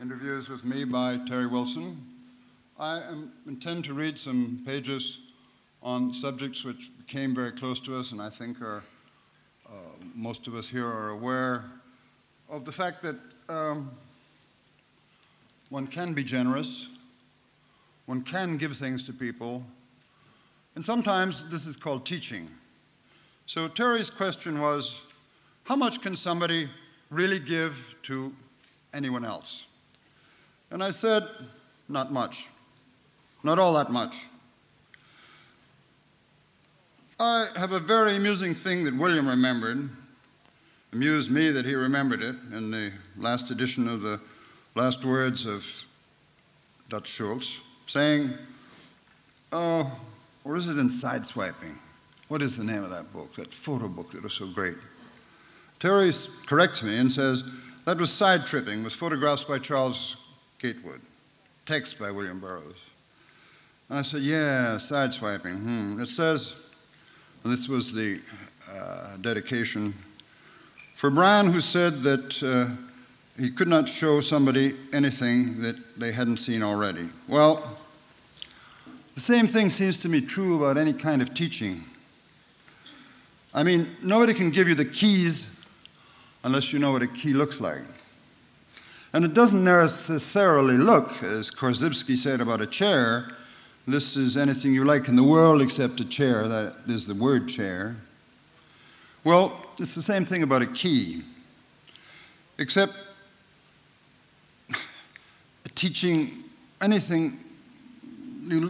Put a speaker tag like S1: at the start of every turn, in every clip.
S1: interviews with me by Terry Wilson. I intend to read some pages on subjects which became very close to us, and I think are most of us here are aware of the fact that one can be generous, one can give things to people, and sometimes this is called teaching. So Terry's question was, how much can somebody really give to anyone else? And I said, not much. Not all that much. I have a very amusing thing that William remembered. Amused me that he remembered it in the last edition of the last words of Dutch Schultz, saying, or is it in Sideswiping? What is the name of that book, that photo book that was so great? Terry corrects me and says, that was Side Tripping, with photographs by Charles Gatewood, text by William Burroughs. And I said, yeah, Sideswiping. It says, and this was the dedication, for Brion, who said that he could not show somebody anything that they hadn't seen already. Well, the same thing seems to me true about any kind of teaching. I mean, nobody can give you the keys unless you know what a key looks like. And it doesn't necessarily look, as Korzybski said about a chair, this is anything you like in the world except a chair, that is the word chair. Well, it's the same thing about a key, except teaching anything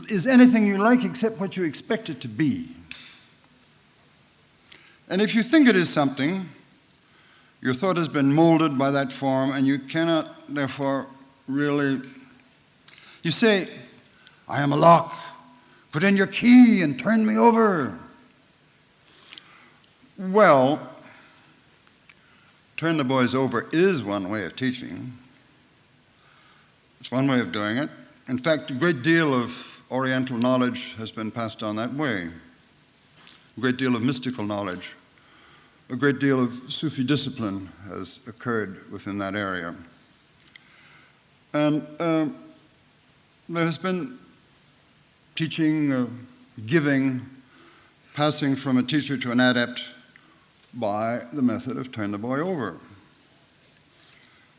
S1: is anything you like except what you expect it to be. And if you think it is something, your thought has been molded by that form, and you cannot, therefore, really... You say, I am a lock. Put in your key and turn me over. Well, turn the boys over is one way of teaching. It's one way of doing it. In fact, a great deal of Oriental knowledge has been passed on that way. A great deal of mystical knowledge. A great deal of Sufi discipline has occurred within that area. And there has been teaching, giving, passing from a teacher to an adept by the method of turn the boy over.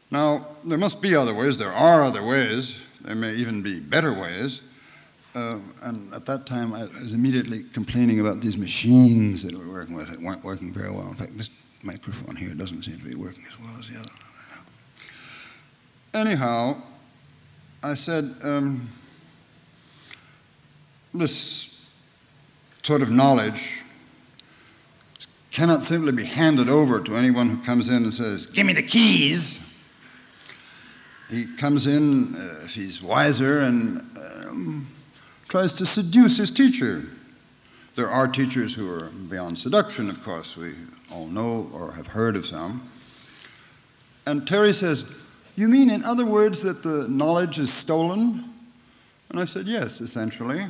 S1: Now, there must be other ways. There are other ways. There may even be better ways. And at that time, I was immediately complaining about these machines that we were working with that weren't working very well. In fact, this microphone here doesn't seem to be working as well as the other. Anyhow, I said, this sort of knowledge cannot simply be handed over to anyone who comes in and says, give me the keys. He comes in, if he's wiser, and tries to seduce his teacher. There are teachers who are beyond seduction, of course. We all know or have heard of some. And Terry says, you mean, in other words, that the knowledge is stolen? And I said, yes, essentially.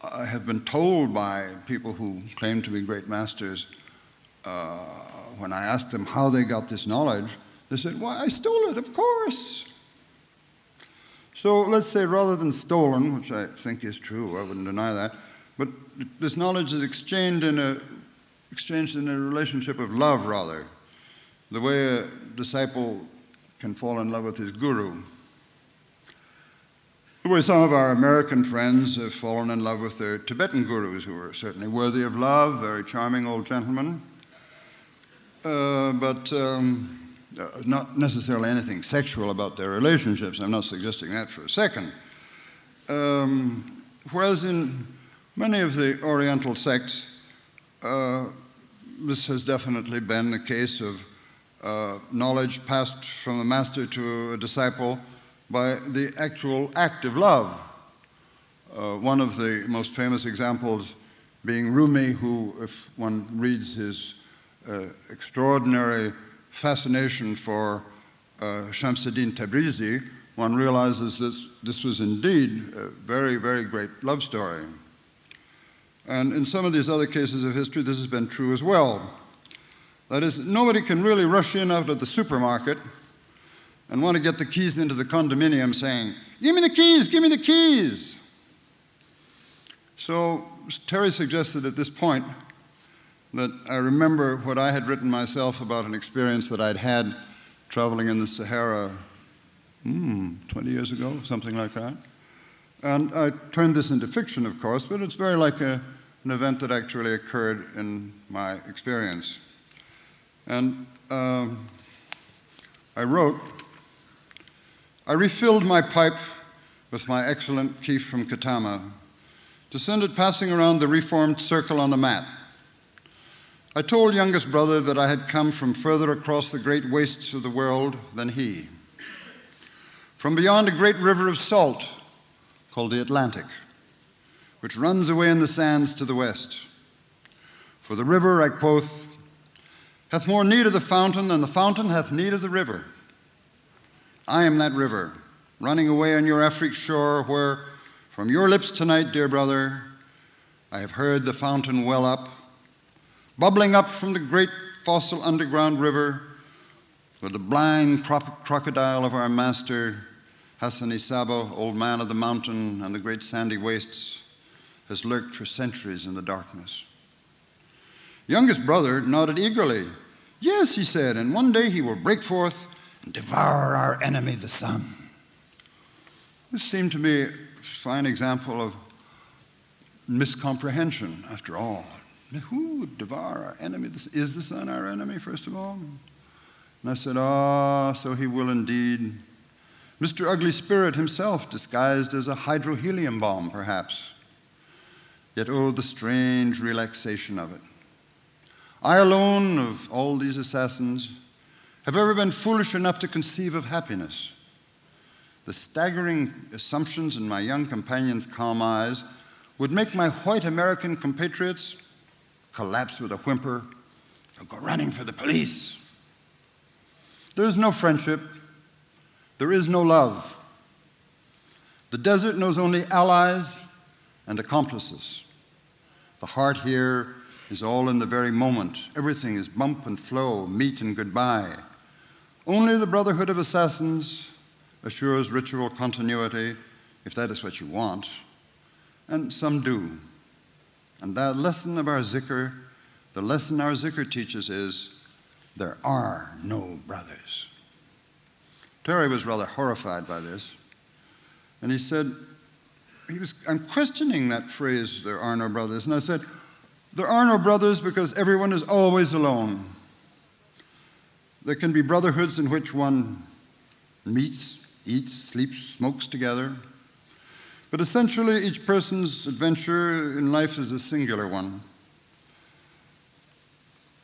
S1: I have been told by people who claim to be great masters, when I asked them how they got this knowledge, they said, why, I stole it, of course. So let's say rather than stolen, which I think is true, I wouldn't deny that, but this knowledge is exchanged in a relationship of love, rather, the way a disciple can fall in love with his guru. The way some of our American friends have fallen in love with their Tibetan gurus, who are certainly worthy of love, very charming old gentlemen, but not necessarily anything sexual about their relationships. I'm not suggesting that for a second. Whereas in many of the Oriental sects, this has definitely been a case of knowledge passed from a master to a disciple by the actual act of love. One of the most famous examples being Rumi, who, if one reads his extraordinary fascination for Shamsuddin Tabrizi, one realizes that this was indeed a very, very great love story. And in some of these other cases of history, this has been true as well. That is, nobody can really rush in out of the supermarket and want to get the keys into the condominium saying, "Give me the keys, give me the keys." So Terry suggested at this point that I remember what I had written myself about an experience that I'd had traveling in the Sahara 20 years ago, something like that. And I turned this into fiction, of course, but it's very like an event that actually occurred in my experience. And I wrote, "I refilled my pipe with my excellent Keef from Katama, to send it passing around the reformed circle on the mat. I told youngest brother that I had come from further across the great wastes of the world than he, from beyond a great river of salt called the Atlantic, which runs away in the sands to the west. For the river, I quoth, hath more need of the fountain than the fountain hath need of the river. I am that river, running away on your Afric shore, where, from your lips tonight, dear brother, I have heard the fountain well up, bubbling up from the great fossil underground river, where the blind crocodile of our master, Hassan Isabo, old man of the mountain and the great sandy wastes, has lurked for centuries in the darkness." Youngest brother nodded eagerly. "Yes," he said, "and one day he will break forth and devour our enemy, the sun." This seemed to me a fine example of miscomprehension, after all. Who would devour our enemy? Is the sun our enemy, first of all? And I said, so he will indeed. Mr. Ugly Spirit himself, disguised as a hydrohelium bomb, perhaps. Yet, the strange relaxation of it. I alone, of all these assassins, have ever been foolish enough to conceive of happiness. The staggering assumptions in my young companion's calm eyes would make my white American compatriots collapse with a whimper and go running for the police. There is no friendship. There is no love. The desert knows only allies and accomplices. The heart here is all in the very moment. Everything is bump and flow, meet and goodbye. Only the Brotherhood of Assassins assures ritual continuity, if that is what you want, and some do. And the lesson our zikr teaches is, there are no brothers. Terry was rather horrified by this, and he said, I'm questioning that phrase, there are no brothers, and I said, there are no brothers because everyone is always alone. There can be brotherhoods in which one meets, eats, sleeps, smokes together, but essentially, each person's adventure in life is a singular one.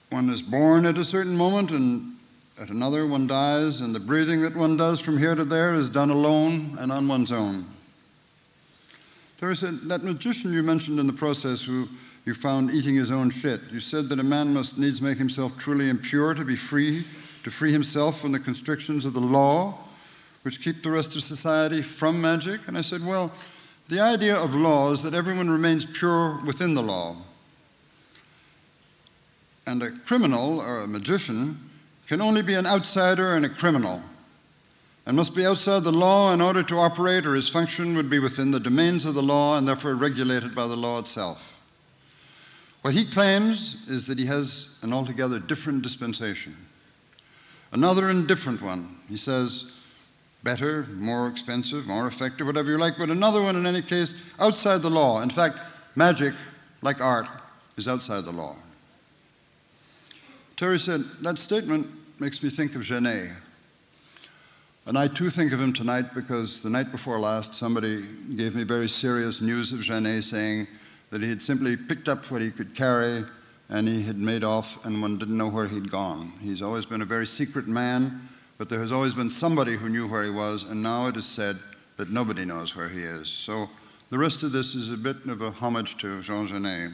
S1: One is born at a certain moment, and at another one dies, and the breathing that one does from here to there is done alone and on one's own. Terry said, that magician you mentioned in the process who you found eating his own shit, you said that a man must needs make himself truly impure to be free, to free himself from the constrictions of the law, which keep the rest of society from magic? And I said, well, the idea of law is that everyone remains pure within the law. And a criminal or a magician can only be an outsider and a criminal, and must be outside the law in order to operate, or his function would be within the domains of the law and therefore regulated by the law itself. What he claims is that he has an altogether different dispensation, another and different one. He says, better, more expensive, more effective, whatever you like, but another one in any case outside the law. In fact, magic, like art, is outside the law. Terry said, that statement makes me think of Genet. And I too think of him tonight because the night before last, somebody gave me very serious news of Genet, saying that he had simply picked up what he could carry and he had made off and one didn't know where he'd gone. He's always been a very secret man, but there has always been somebody who knew where he was, and now it is said that nobody knows where he is. So the rest of this is a bit of a homage to Jean Genet.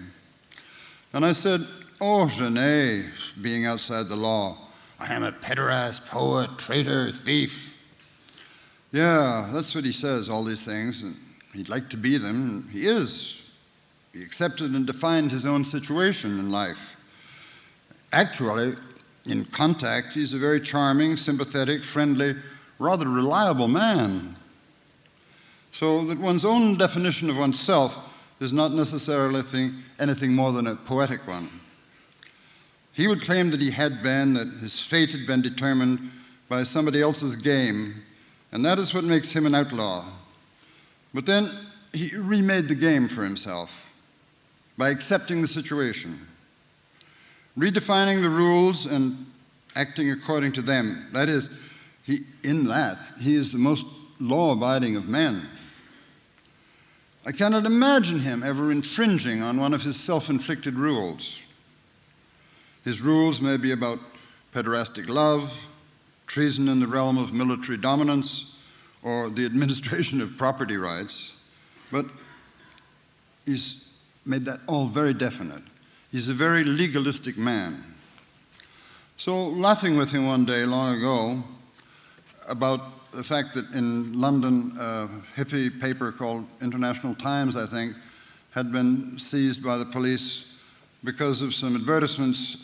S1: And I said, oh, Genet, being outside the law, I am a pederast, poet, traitor, thief. Yeah, that's what he says, all these things, and he'd like to be them, and he is. He accepted and defined his own situation in life. Actually, in contact, he's a very charming, sympathetic, friendly, rather reliable man. So that one's own definition of oneself is not necessarily anything more than a poetic one. He would claim that he had been, that his fate had been determined by somebody else's game, and that is what makes him an outlaw. But then he remade the game for himself by accepting the situation, redefining the rules and acting according to them. That is, he is the most law-abiding of men. I cannot imagine him ever infringing on one of his self-inflicted rules. His rules may be about pederastic love, treason in the realm of military dominance, or the administration of property rights, but he's made that all very definite. He's a very legalistic man. So, laughing with him one day long ago about the fact that in London, a hippie paper called International Times, I think, had been seized by the police because of some advertisements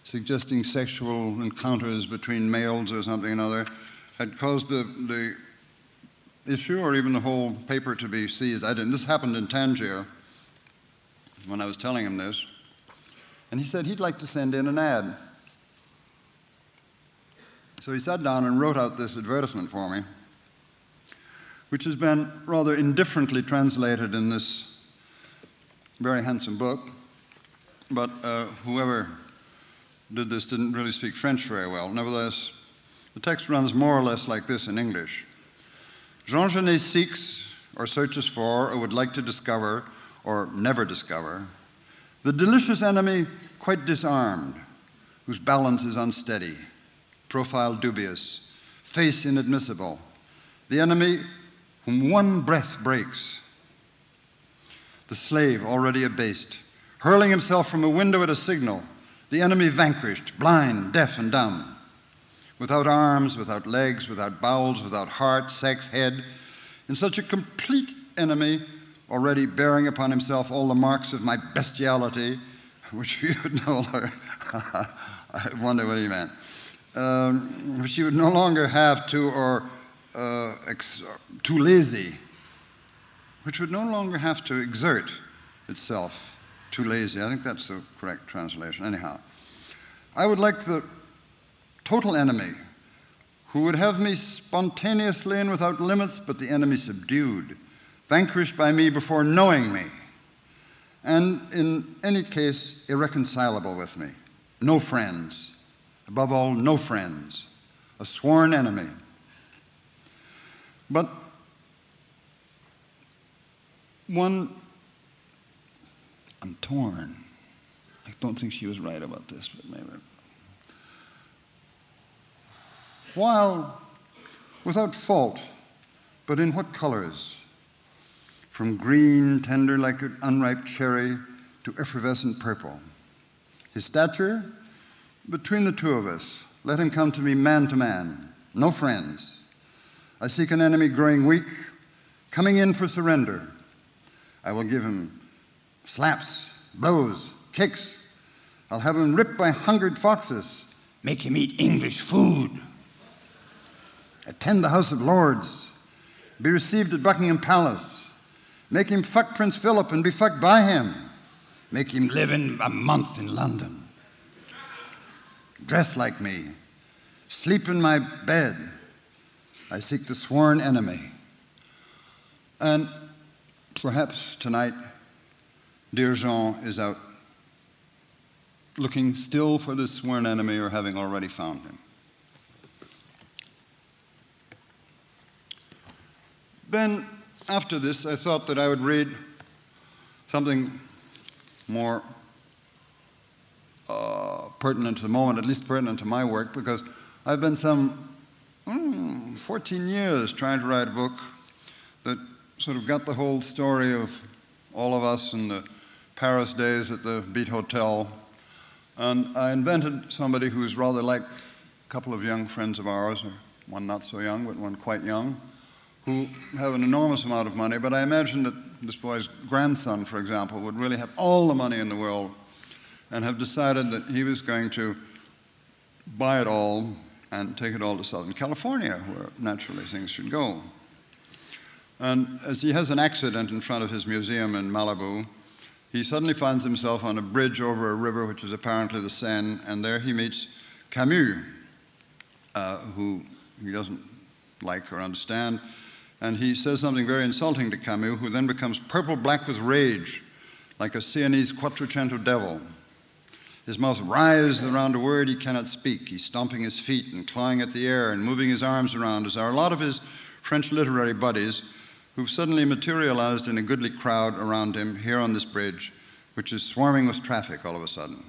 S1: suggesting sexual encounters between males or something or another, had caused the issue or even the whole paper to be seized. This happened in Tangier when I was telling him this. And he said he'd like to send in an ad. So he sat down and wrote out this advertisement for me, which has been rather indifferently translated in this very handsome book. But whoever did this didn't really speak French very well. Nevertheless, the text runs more or less like this in English. Jean Genet seeks or searches for or would like to discover or never discover the delicious enemy quite disarmed, whose balance is unsteady, profile dubious, face inadmissible, the enemy whom one breath breaks, the slave already abased, hurling himself from a window at a signal, the enemy vanquished, blind, deaf, and dumb, without arms, without legs, without bowels, without heart, sex, head, in such a complete enemy, already bearing upon himself all the marks of my bestiality, which he would no longer, I wonder what he meant, which he would no longer have to, or too lazy, which would no longer have to exert itself. Too lazy. I think that's the correct translation. Anyhow, I would like the total enemy who would have me spontaneously and without limits, but the enemy subdued, vanquished by me before knowing me, and in any case, irreconcilable with me. No friends. Above all, no friends. A sworn enemy. But I'm torn. I don't think she was right about this, but maybe. While, without fault, but in what colors? From green, tender like an unripe cherry, to effervescent purple. His stature, between the two of us. Let him come to me man to man. No friends. I seek an enemy growing weak, coming in for surrender. I will give him slaps, blows, kicks. I'll have him ripped by hungered foxes. Make him eat English food. Attend the House of Lords. Be received at Buckingham Palace. Make him fuck Prince Philip and be fucked by him. Make him live in a month in London. Dress like me. Sleep in my bed. I seek the sworn enemy. And perhaps tonight, dear Jean is out looking still for this sworn enemy or having already found him. Then, after this, I thought that I would read something more pertinent to the moment, at least pertinent to my work, because I've been some 14 years trying to write a book that sort of got the whole story of all of us in the Paris days at the Beat Hotel. And I invented somebody who's rather like a couple of young friends of ours, or one not so young, but one quite young, who have an enormous amount of money. But I imagine that this boy's grandson, for example, would really have all the money in the world and have decided that he was going to buy it all and take it all to Southern California, where naturally things should go. And as he has an accident in front of his museum in Malibu, he suddenly finds himself on a bridge over a river, which is apparently the Seine, and there he meets Camus, who he doesn't like or understand, and he says something very insulting to Camus, who then becomes purple-black with rage, like a Sienese Quattrocento devil. His mouth writhes around a word he cannot speak. He's stomping his feet and clawing at the air and moving his arms around, as are a lot of his French literary buddies who've suddenly materialized in a goodly crowd around him here on this bridge, which is swarming with traffic all of a sudden.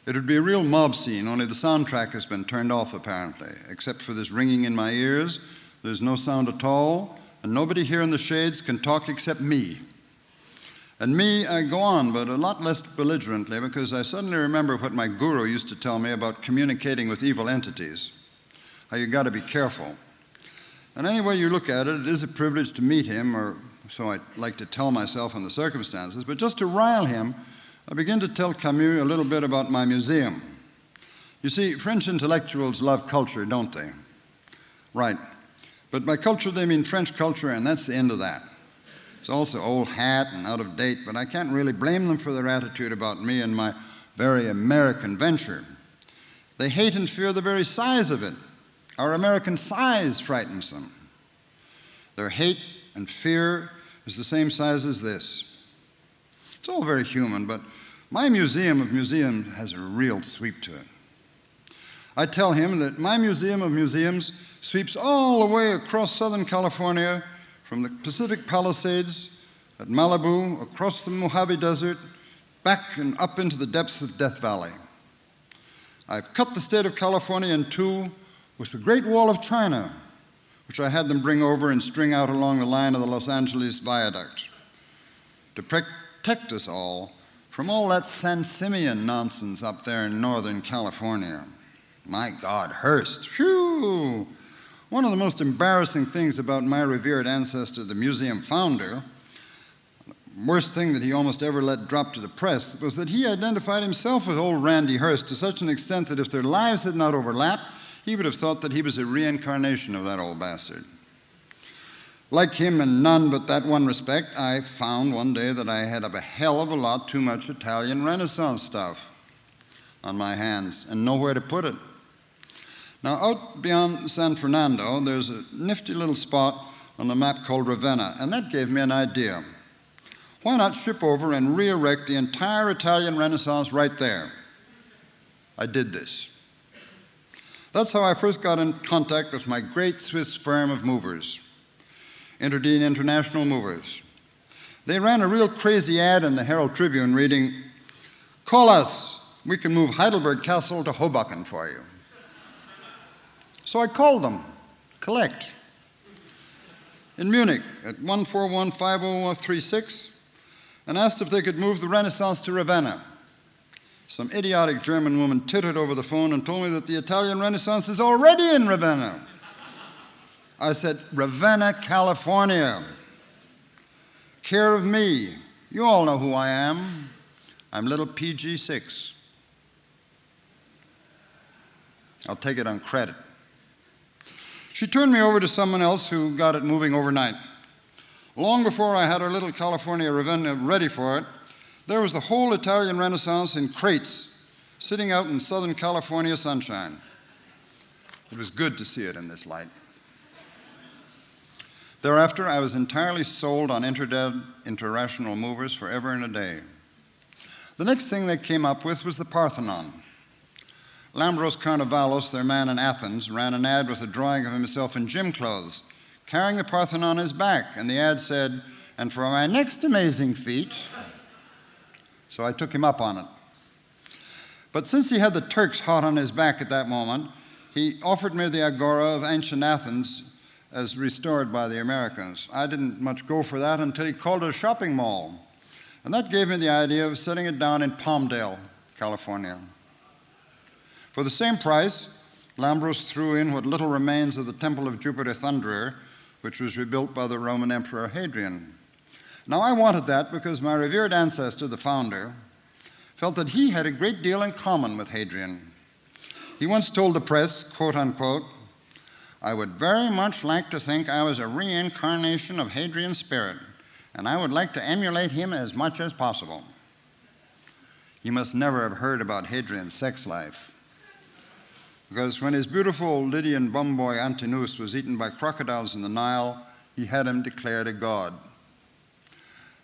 S1: It would be a real mob scene, only the soundtrack has been turned off apparently. Except for this ringing in my ears, there's no sound at all, and nobody here in the shades can talk except me. And me, I go on, but a lot less belligerently, because I suddenly remember what my guru used to tell me about communicating with evil entities, how you got to be careful. And any way you look at it, it is a privilege to meet him, or so I like to tell myself in the circumstances, but just to rile him, I begin to tell Camus a little bit about my museum. You see, French intellectuals love culture, don't they? Right. But by culture, they mean French culture, and that's the end of that. It's also old hat and out of date, but I can't really blame them for their attitude about me and my very American venture. They hate and fear the very size of it. Our American size frightens them. Their hate and fear is the same size as this. It's all very human, but my museum of museums has a real sweep to it. I tell him that my museum of museums sweeps all the way across Southern California, from the Pacific Palisades at Malibu, across the Mojave Desert, back and up into the depths of Death Valley. I've cut the state of California in two with the Great Wall of China, which I had them bring over and string out along the line of the Los Angeles Viaduct to protect us all from all that San Simeon nonsense up there in Northern California. My God, Hearst, phew! One of the most embarrassing things about my revered ancestor, the museum founder, the worst thing that he almost ever let drop to the press, was that he identified himself with old Randy Hearst to such an extent that if their lives had not overlapped, he would have thought that he was a reincarnation of that old bastard. Like him in none but that one respect, I found one day that I had a hell of a lot too much Italian Renaissance stuff on my hands and nowhere to put it. Now, out beyond San Fernando, there's a nifty little spot on the map called Ravenna, and that gave me an idea. Why not ship over and re-erect the entire Italian Renaissance right there? I did this. That's how I first got in contact with my great Swiss firm of movers, Interdine International Movers. They ran a real crazy ad in the Herald Tribune reading, "Call us, we can move Heidelberg Castle to Hoboken for you." So I called them, collect, in Munich at 141-5036, and asked if they could move the Renaissance to Ravenna. Some idiotic German woman tittered over the phone and told me that the Italian Renaissance is already in Ravenna. I said, Ravenna, California. Care of me. You all know who I am. I'm little PG6. I'll take it on credit. She turned me over to someone else who got it moving overnight. Long before I had our little California Ravenna ready for it, there was the whole Italian Renaissance in crates, sitting out in Southern California sunshine. It was good to see it in this light. Thereafter, I was entirely sold on interrational movers forever and a day. The next thing they came up with was the Parthenon. Lambros Carnavalos, their man in Athens, ran an ad with a drawing of himself in gym clothes, carrying the Parthenon on his back, and the ad said, "And for my next amazing feat," so I took him up on it. But since he had the Turks hot on his back at that moment, he offered me the Agora of ancient Athens as restored by the Americans. I didn't much go for that until he called it a shopping mall, and that gave me the idea of setting it down in Palmdale, California. For the same price, Lambros threw in what little remains of the Temple of Jupiter Thunderer, which was rebuilt by the Roman Emperor Hadrian. Now, I wanted that because my revered ancestor, the founder, felt that he had a great deal in common with Hadrian. He once told the press, quote unquote, "I would very much like to think I was a reincarnation of Hadrian's spirit, and I would like to emulate him as much as possible." He must never have heard about Hadrian's sex life, because when his beautiful Lydian bum boy Antinous was eaten by crocodiles in the Nile, he had him declared a god.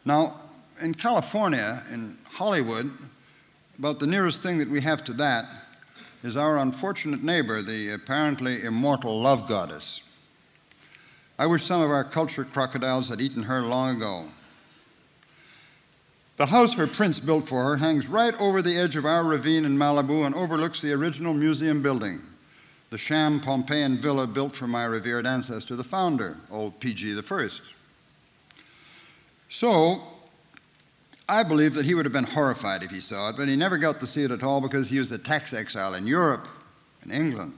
S1: Now, in California, in Hollywood, about the nearest thing that we have to that is our unfortunate neighbor, the apparently immortal love goddess. I wish some of our cultured crocodiles had eaten her long ago. The house her prince built for her hangs right over the edge of our ravine in Malibu and overlooks the original museum building, the sham Pompeian villa built for my revered ancestor, the founder, old PG I. So, I believe that he would have been horrified if he saw it, but he never got to see it at all because he was a tax exile in Europe, in England.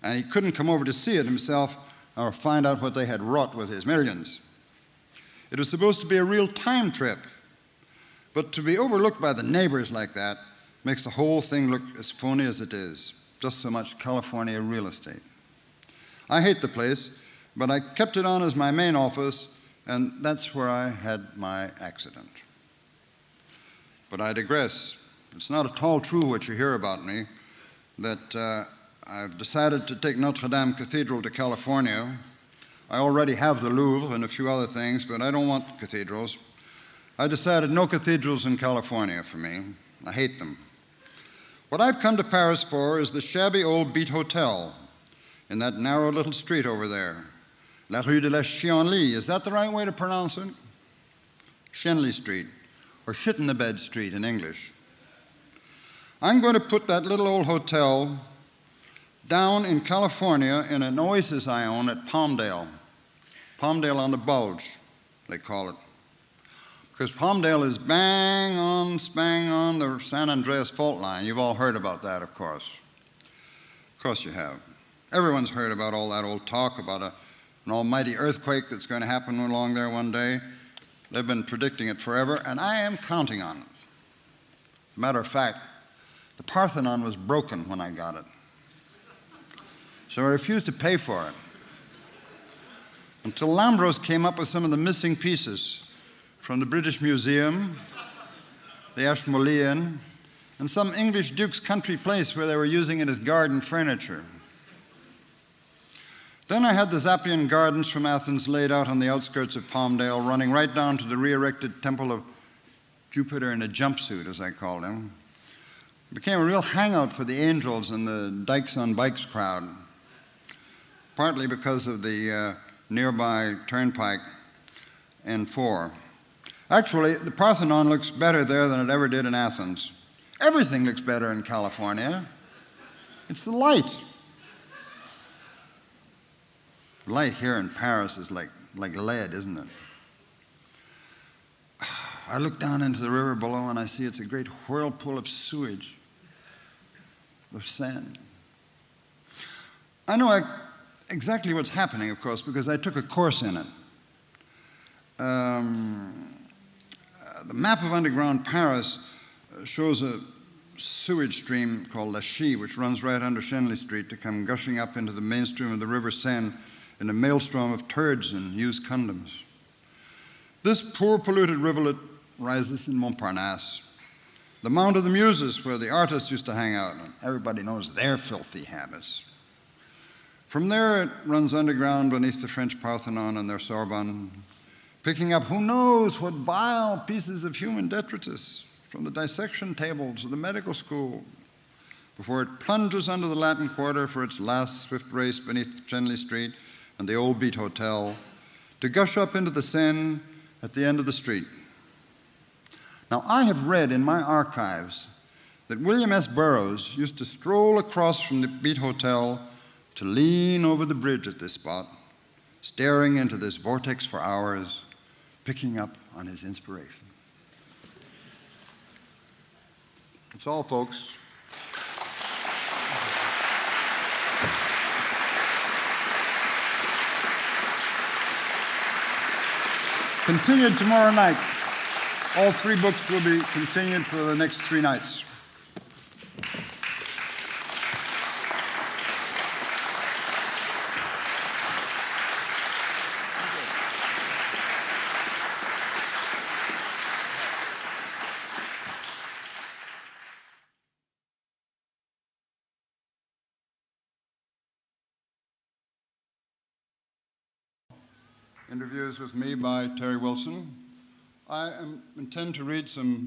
S1: And he couldn't come over to see it himself or find out what they had wrought with his millions. It was supposed to be a real time trip, but to be overlooked by the neighbors like that makes the whole thing look as phony as it is. Just so much California real estate. I hate the place, but I kept it on as my main office, and that's where I had my accident. But I digress. It's not at all true what you hear about me, that I've decided to take Notre Dame Cathedral to California. I already have the Louvre and a few other things, but I don't want cathedrals. I decided no cathedrals in California for me. I hate them. What I've come to Paris for is the shabby old Beat Hotel in that narrow little street over there. La Rue de la Chionly, is that the right way to pronounce it? Shenley Street, or Shit-in-the-Bed Street in English. I'm going to put that little old hotel down in California in an oasis I own at Palmdale. Palmdale on the Bulge, they call it. Because Palmdale is bang on, spang on the San Andreas fault line. You've all heard about that, of course. Of course you have. Everyone's heard about all that old talk about an almighty earthquake that's going to happen along there one day. They've been predicting it forever, and I am counting on it. As a matter of fact, the Parthenon was broken when I got it. So I refused to pay for it until Lambros came up with some of the missing pieces from the British Museum, the Ashmolean, and some English duke's country place where they were using it as garden furniture. Then I had the Zappian Gardens from Athens laid out on the outskirts of Palmdale, running right down to the re-erected Temple of Jupiter in a jumpsuit, as I called him. It became a real hangout for the angels and the Dykes on Bikes crowd, partly because of the nearby turnpike N4. Actually, the Parthenon looks better there than it ever did in Athens. Everything looks better in California. It's the light. Light here in Paris is like lead, isn't it? I look down into the river below and I see it's a great whirlpool of sewage, of sand. I know exactly what's happening, of course, because I took a course in it. The map of underground Paris shows a sewage stream called La Chie, which runs right under Shenley Street to come gushing up into the mainstream of the River Seine in a maelstrom of turds and used condoms. This poor polluted rivulet rises in Montparnasse, the Mount of the Muses, where the artists used to hang out, and everybody knows their filthy habits. From there, it runs underground beneath the French Parthenon and their Sorbonne, picking up who knows what vile pieces of human detritus, from the dissection table to the medical school, before it plunges under the Latin Quarter for its last swift race beneath Shenley Street and the old Beat Hotel, to gush up into the Seine at the end of the street. Now, I have read in my archives that William S. Burroughs used to stroll across from the Beat Hotel to lean over the bridge at this spot, staring into this vortex for hours, picking up on his inspiration. That's all, folks. Continued tomorrow night. All 3 books will be continued for the next 3 nights. interviews with me by Terry Wilson. I intend to read some